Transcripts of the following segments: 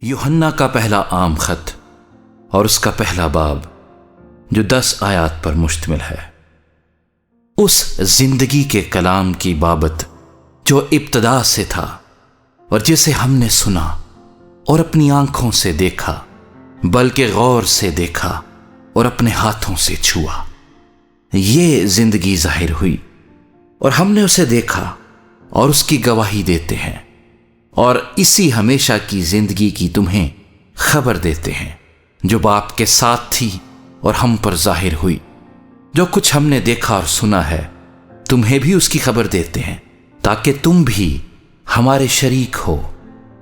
یوحنا کا پہلا عام خط اور اس کا پہلا باب جو 10 آیات پر مشتمل ہے، اس زندگی کے کلام کی بابت جو ابتدا سے تھا اور جسے ہم نے سنا اور اپنی آنکھوں سے دیکھا، بلکہ غور سے دیکھا اور اپنے ہاتھوں سے چھوا۔ یہ زندگی ظاہر ہوئی اور ہم نے اسے دیکھا اور اس کی گواہی دیتے ہیں، اور اسی ہمیشہ کی زندگی کی تمہیں خبر دیتے ہیں جو باپ کے ساتھ تھی اور ہم پر ظاہر ہوئی۔ جو کچھ ہم نے دیکھا اور سنا ہے تمہیں بھی اس کی خبر دیتے ہیں، تاکہ تم بھی ہمارے شریک ہو،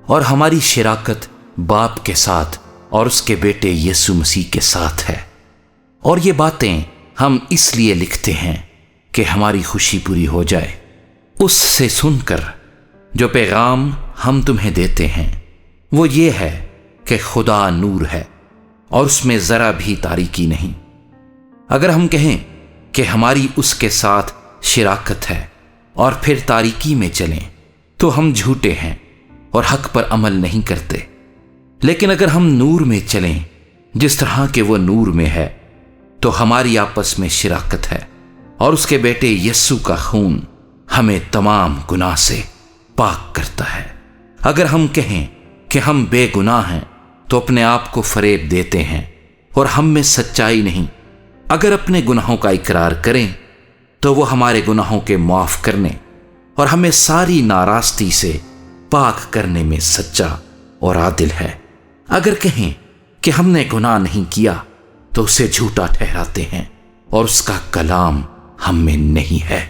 اور ہماری شراکت باپ کے ساتھ اور اس کے بیٹے یسوع مسیح کے ساتھ ہے۔ اور یہ باتیں ہم اس لیے لکھتے ہیں کہ ہماری خوشی پوری ہو جائے۔ اس سے سن کر جو پیغام ہم تمہیں دیتے ہیں وہ یہ ہے کہ خدا نور ہے اور اس میں ذرا بھی تاریکی نہیں۔ اگر ہم کہیں کہ ہماری اس کے ساتھ شراکت ہے اور پھر تاریکی میں چلیں تو ہم جھوٹے ہیں اور حق پر عمل نہیں کرتے۔ لیکن اگر ہم نور میں چلیں جس طرح کہ وہ نور میں ہے تو ہماری آپس میں شراکت ہے، اور اس کے بیٹے یسوع کا خون ہمیں تمام گناہ سے پاک کرتا ہے۔ اگر ہم کہیں کہ ہم بے گناہ ہیں تو اپنے آپ کو فریب دیتے ہیں اور ہم میں سچائی نہیں۔ اگر اپنے گناہوں کا اقرار کریں تو وہ ہمارے گناہوں کے معاف کرنے اور ہمیں ساری ناراستی سے پاک کرنے میں سچا اور عادل ہے۔ اگر کہیں کہ ہم نے گناہ نہیں کیا تو اسے جھوٹا ٹھہراتے ہیں اور اس کا کلام ہم میں نہیں ہے۔